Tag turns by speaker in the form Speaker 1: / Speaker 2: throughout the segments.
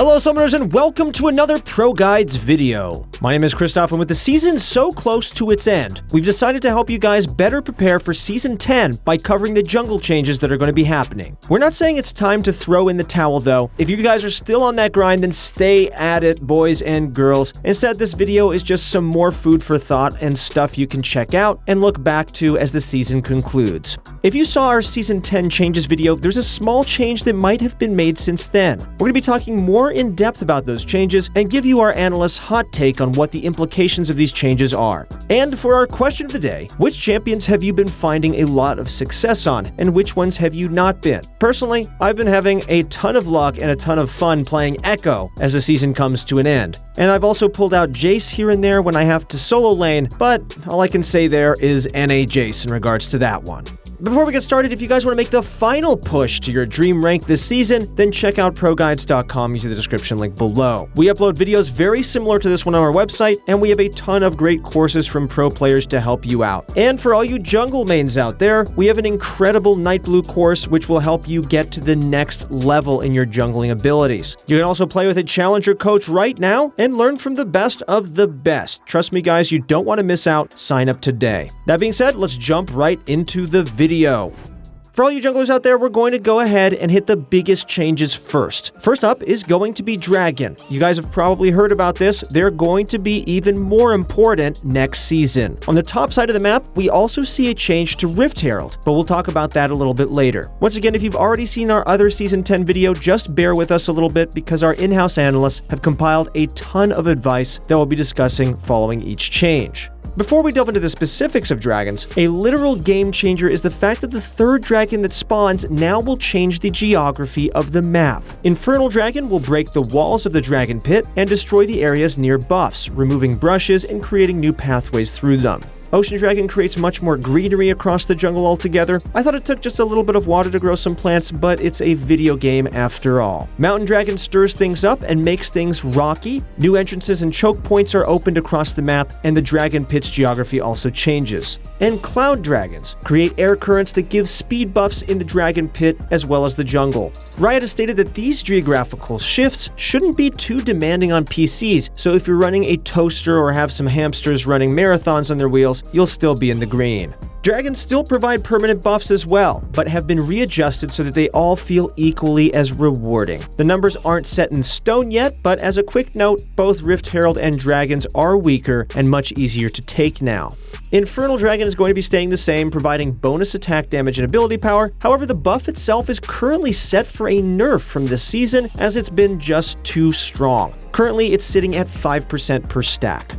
Speaker 1: Hello summoners and welcome to another ProGuides video. My name is Christoph, and with the season so close to its end, we've decided to help you guys better prepare for Season 10 by covering the jungle changes that are going to be happening. We're not saying it's time to throw in the towel though. If you guys are still on that grind, then stay at it, boys and girls. Instead, this video is just some more food for thought and stuff you can check out and look back to as the season concludes. If you saw our Season 10 changes video, there's a small change that might have been made since then. We're going to be talking more in depth about those changes and give you our analyst's hot take on what the implications of these changes are. And for our question of the day, which champions have you been finding a lot of success on, and which ones have you not been? Personally, I've been having a ton of luck and a ton of fun playing Echo as the season comes to an end. And I've also pulled out Jace here and there when I have to solo lane, but all I can say there is NA Jace in regards to that one. Before we get started, if you guys want to make the final push to your dream rank this season, then check out ProGuides.com using the description link below. We upload videos very similar to this one on our website, and we have a ton of great courses from pro players to help you out. And for all you jungle mains out there, we have an incredible Night Blue course which will help you get to the next level in your jungling abilities. You can also play with a challenger coach right now and learn from the best of the best. Trust me guys, you don't want to miss out. Sign up today. That being said, let's jump right into the video. For all you junglers out there, we're going to go ahead and hit the biggest changes first. First up is going to be Dragon. You guys have probably heard about this. They're going to be even more important next season. On the top side of the map, we also see a change to Rift Herald, but we'll talk about that a little bit later. Once again, if you've already seen our other Season 10 video, just bear with us a little bit because our in-house analysts have compiled a ton of advice that we'll be discussing following each change. Before we delve into the specifics of dragons, a literal game changer is the fact that the third dragon that spawns now will change the geography of the map. Infernal Dragon will break the walls of the dragon pit and destroy the areas near buffs, removing brushes and creating new pathways through them. Ocean Dragon creates much more greenery across the jungle altogether. I thought it took just a little bit of water to grow some plants, but it's a video game after all. Mountain Dragon stirs things up and makes things rocky. New entrances and choke points are opened across the map, and the dragon pit's geography also changes. And Cloud Dragons create air currents that give speed buffs in the dragon pit as well as the jungle. Riot has stated that these geographical shifts shouldn't be too demanding on PCs, so if you're running a toaster or have some hamsters running marathons on their wheels, you'll still be in the green. Dragons still provide permanent buffs as well, but have been readjusted so that they all feel equally as rewarding. The numbers aren't set in stone yet, but as a quick note, both Rift Herald and Dragons are weaker and much easier to take now. Infernal Dragon is going to be staying the same, providing bonus attack damage and ability power. However, the buff itself is currently set for a nerf from this season as it's been just too strong. Currently, it's sitting at 5% per stack.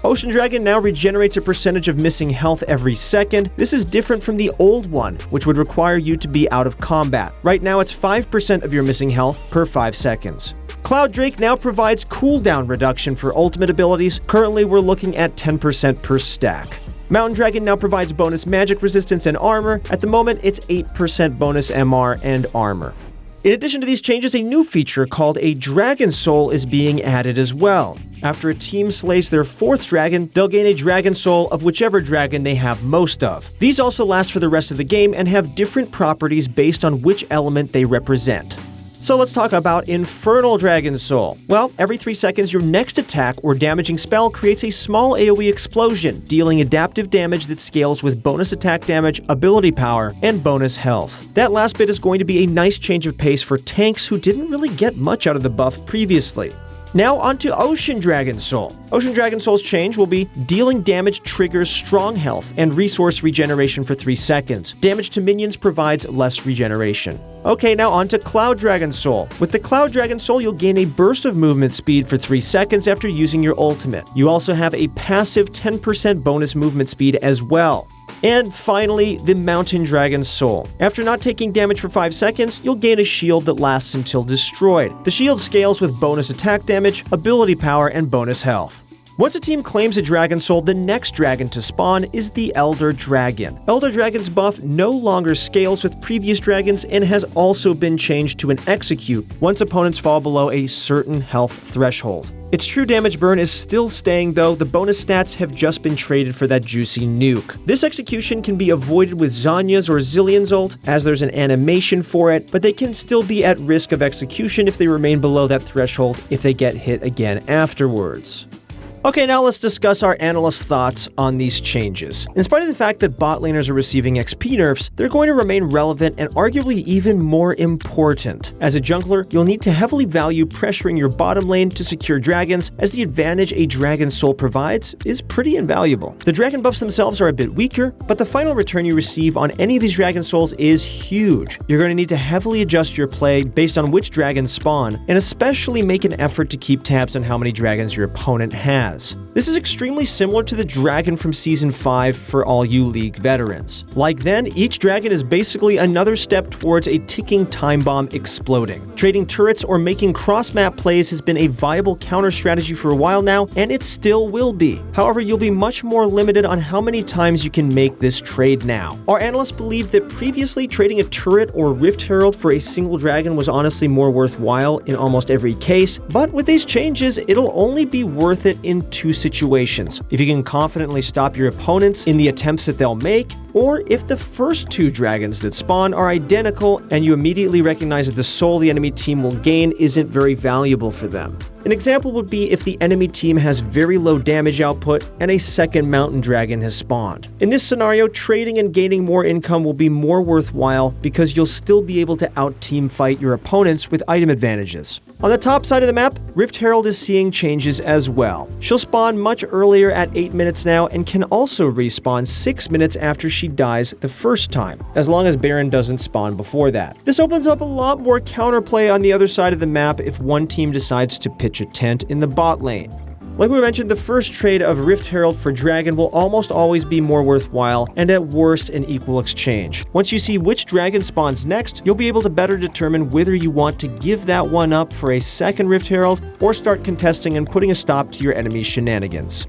Speaker 1: Ocean Dragon now regenerates a percentage of missing health every second. This is different from the old one, which would require you to be out of combat. Right now, it's 5% of your missing health per 5 seconds. Cloud Drake now provides cooldown reduction for ultimate abilities. Currently, we're looking at 10% per stack. Mountain Dragon now provides bonus magic resistance and armor. At the moment, it's 8% bonus MR and armor. In addition to these changes, a new feature called a Dragon Soul is being added as well. After a team slays their fourth dragon, they'll gain a Dragon Soul of whichever dragon they have most of. These also last for the rest of the game and have different properties based on which element they represent. So let's talk about Infernal Dragon Soul. Well, every 3 seconds, your next attack or damaging spell creates a small AoE explosion, dealing adaptive damage that scales with bonus attack damage, ability power, and bonus health. That last bit is going to be a nice change of pace for tanks who didn't really get much out of the buff previously. Now onto Ocean Dragon Soul. Ocean Dragon Soul's change will be dealing damage triggers strong health and resource regeneration for 3 seconds. Damage to minions provides less regeneration. Okay, now onto Cloud Dragon Soul. With the Cloud Dragon Soul, you'll gain a burst of movement speed for 3 seconds after using your ultimate. You also have a passive 10% bonus movement speed as well. And finally, the Mountain Dragon Soul. After not taking damage for 5 seconds, you'll gain a shield that lasts until destroyed. The shield scales with bonus attack damage, ability power, and bonus health. Once a team claims a Dragon Soul, the next dragon to spawn is the Elder Dragon. Elder Dragon's buff no longer scales with previous dragons and has also been changed to an execute once opponents fall below a certain health threshold. Its true damage burn is still staying though, the bonus stats have just been traded for that juicy nuke. This execution can be avoided with Zanya's or Zillion's ult, as there's an animation for it, but they can still be at risk of execution if they remain below that threshold if they get hit again afterwards. Okay, now let's discuss our analysts' thoughts on these changes. In spite of the fact that bot laners are receiving XP nerfs, they're going to remain relevant and arguably even more important. As a jungler, you'll need to heavily value pressuring your bottom lane to secure dragons, as the advantage a Dragon Soul provides is pretty invaluable. The dragon buffs themselves are a bit weaker, but the final return you receive on any of these Dragon Souls is huge. You're going to need to heavily adjust your play based on which dragons spawn, and especially make an effort to keep tabs on how many dragons your opponent has. This is extremely similar to the dragon from Season 5 for all you League veterans. Like then, each dragon is basically another step towards a ticking time bomb exploding. Trading turrets or making cross-map plays has been a viable counter strategy for a while now, and it still will be. However, you'll be much more limited on how many times you can make this trade now. Our analysts believed that previously trading a turret or Rift Herald for a single dragon was honestly more worthwhile in almost every case, but with these changes, it'll only be worth it in two situations: if you can confidently stop your opponents in the attempts that they'll make, or if the first two dragons that spawn are identical and you immediately recognize that the soul the enemy team will gain isn't very valuable for them. An example would be if the enemy team has very low damage output and a second mountain dragon has spawned. In this scenario, trading and gaining more income will be more worthwhile because you'll still be able to out-team fight your opponents with item advantages. On the top side of the map, Rift Herald is seeing changes as well. She'll spawn much earlier at 8 minutes now and can also respawn 6 minutes after she dies the first time, as long as Baron doesn't spawn before that. This opens up a lot more counterplay on the other side of the map if one team decides to pitch a tent in the bot lane. Like we mentioned, the first trade of Rift Herald for Dragon will almost always be more worthwhile, and at worst an equal exchange. Once you see which dragon spawns next, you'll be able to better determine whether you want to give that one up for a second Rift Herald or start contesting and putting a stop to your enemy's shenanigans.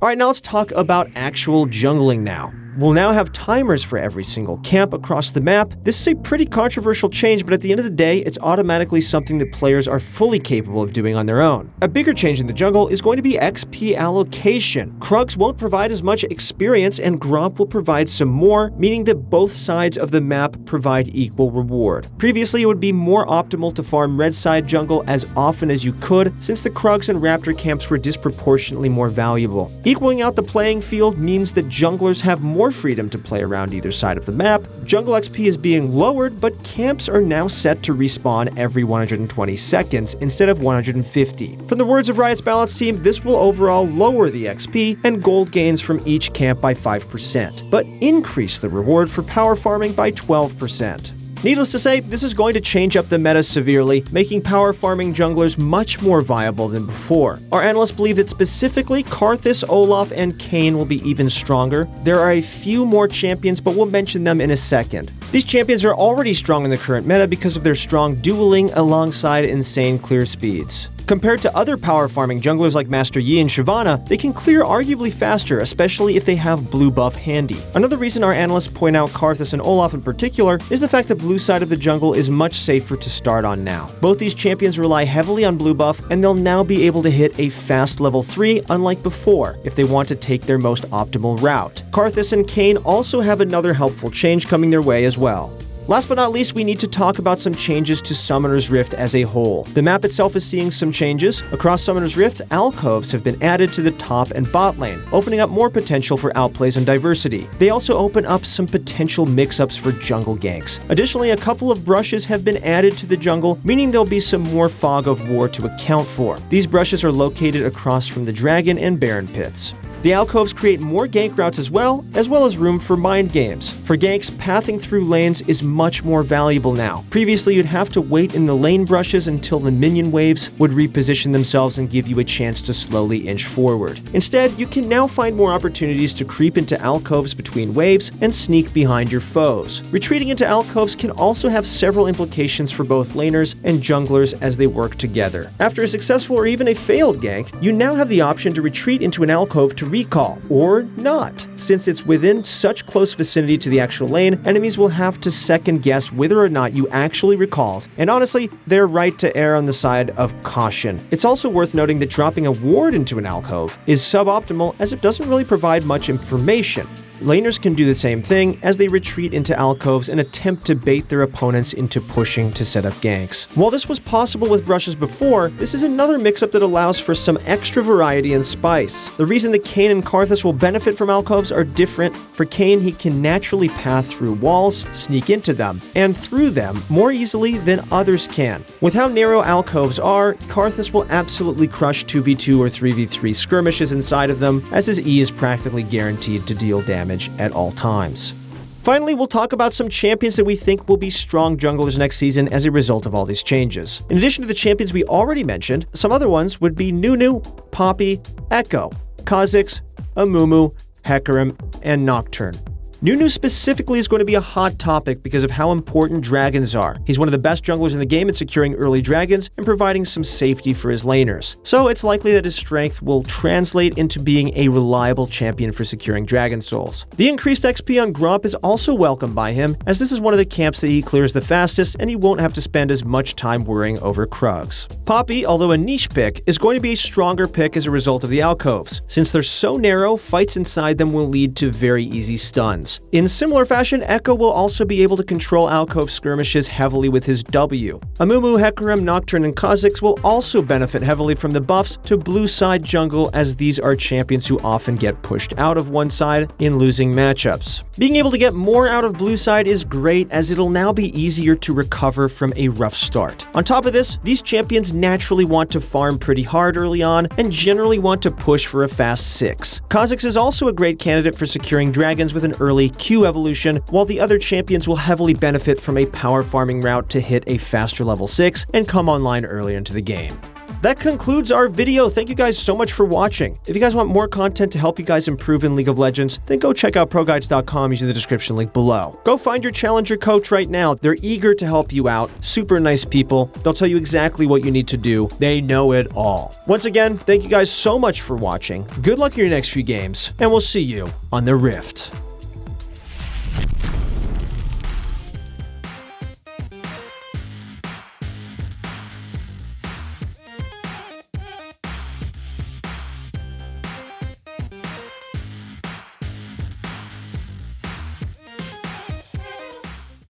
Speaker 1: Alright, now let's talk about actual jungling now. We'll now have timers for every single camp across the map. This is a pretty controversial change, but at the end of the day, it's automatically something that players are fully capable of doing on their own. A bigger change in the jungle is going to be XP allocation. Krugs won't provide as much experience, and Gromp will provide some more, meaning that both sides of the map provide equal reward. Previously, it would be more optimal to farm red side jungle as often as you could, since the Krugs and Raptor camps were disproportionately more valuable. Equaling out the playing field means that junglers have more freedom to play around either side of the map. Jungle XP is being lowered, but camps are now set to respawn every 120 seconds instead of 150. From the words of Riot's balance team, this will overall lower the XP and gold gains from each camp by 5%, but increase the reward for power farming by 12%. Needless to say, this is going to change up the meta severely, making power farming junglers much more viable than before. Our analysts believe that specifically Karthus, Olaf, and Kayn will be even stronger. There are a few more champions, but we'll mention them in a second. These champions are already strong in the current meta because of their strong dueling alongside insane clear speeds. Compared to other power farming junglers like Master Yi and Shyvana, they can clear arguably faster, especially if they have blue buff handy. Another reason our analysts point out Karthus and Olaf in particular is the fact that blue side of the jungle is much safer to start on now. Both these champions rely heavily on blue buff, and they'll now be able to hit a fast level 3 unlike before, if they want to take their most optimal route. Karthus and Kayn also have another helpful change coming their way as well. Last but not least, we need to talk about some changes to Summoner's Rift as a whole. The map itself is seeing some changes. Across Summoner's Rift, alcoves have been added to the top and bot lane, opening up more potential for outplays and diversity. They also open up some potential mix-ups for jungle ganks. Additionally, a couple of brushes have been added to the jungle, meaning there'll be some more fog of war to account for. These brushes are located across from the dragon and baron pits. The alcoves create more gank routes as well as room for mind games. For ganks, pathing through lanes is much more valuable now. Previously, you'd have to wait in the lane brushes until the minion waves would reposition themselves and give you a chance to slowly inch forward. Instead, you can now find more opportunities to creep into alcoves between waves and sneak behind your foes. Retreating into alcoves can also have several implications for both laners and junglers as they work together. After a successful or even a failed gank, you now have the option to retreat into an alcove to recall, or not. Since it's within such close vicinity to the actual lane, enemies will have to second guess whether or not you actually recalled, and honestly, they're right to err on the side of caution. It's also worth noting that dropping a ward into an alcove is suboptimal as it doesn't really provide much information. Laners can do the same thing as they retreat into alcoves and attempt to bait their opponents into pushing to set up ganks. While this was possible with brushes before, this is another mix-up that allows for some extra variety and spice. The reason that Kayn and Karthus will benefit from alcoves are different. For Kayn, he can naturally path through walls, sneak into them, and through them more easily than others can. With how narrow alcoves are, Karthus will absolutely crush 2v2 or 3v3 skirmishes inside of them, as his E is practically guaranteed to deal damage at all times. Finally, we'll talk about some champions that we think will be strong junglers next season as a result of all these changes. In addition to the champions we already mentioned, some other ones would be Nunu, Poppy, Echo, Kha'Zix, Amumu, Hecarim, and Nocturne. Nunu specifically is going to be a hot topic because of how important dragons are. He's one of the best junglers in the game at securing early dragons and providing some safety for his laners. So it's likely that his strength will translate into being a reliable champion for securing dragon souls. The increased XP on Gromp is also welcomed by him, as this is one of the camps that he clears the fastest and he won't have to spend as much time worrying over Krugs. Poppy, although a niche pick, is going to be a stronger pick as a result of the alcoves. Since they're so narrow, fights inside them will lead to very easy stuns. In similar fashion, Echo will also be able to control alcove skirmishes heavily with his W. Amumu, Hecarim, Nocturne, and Kha'Zix will also benefit heavily from the buffs to blue side jungle, as these are champions who often get pushed out of one side in losing matchups. Being able to get more out of blue side is great, as it'll now be easier to recover from a rough start. On top of this, these champions naturally want to farm pretty hard early on and generally want to push for a fast 6. Kha'Zix is also a great candidate for securing dragons with an early Q evolution, while the other champions will heavily benefit from a power farming route to hit a faster level 6 and come online earlier into the game. That concludes our video. Thank you guys so much for watching. If you guys want more content to help you guys improve in League of Legends, then go check out ProGuides.com using the description link below. Go find your challenger coach right now. They're eager to help you out. Super nice people. They'll tell you exactly what you need to do. They know it all. Once again, thank you guys so much for watching. Good luck in your next few games, and we'll see you on the Rift.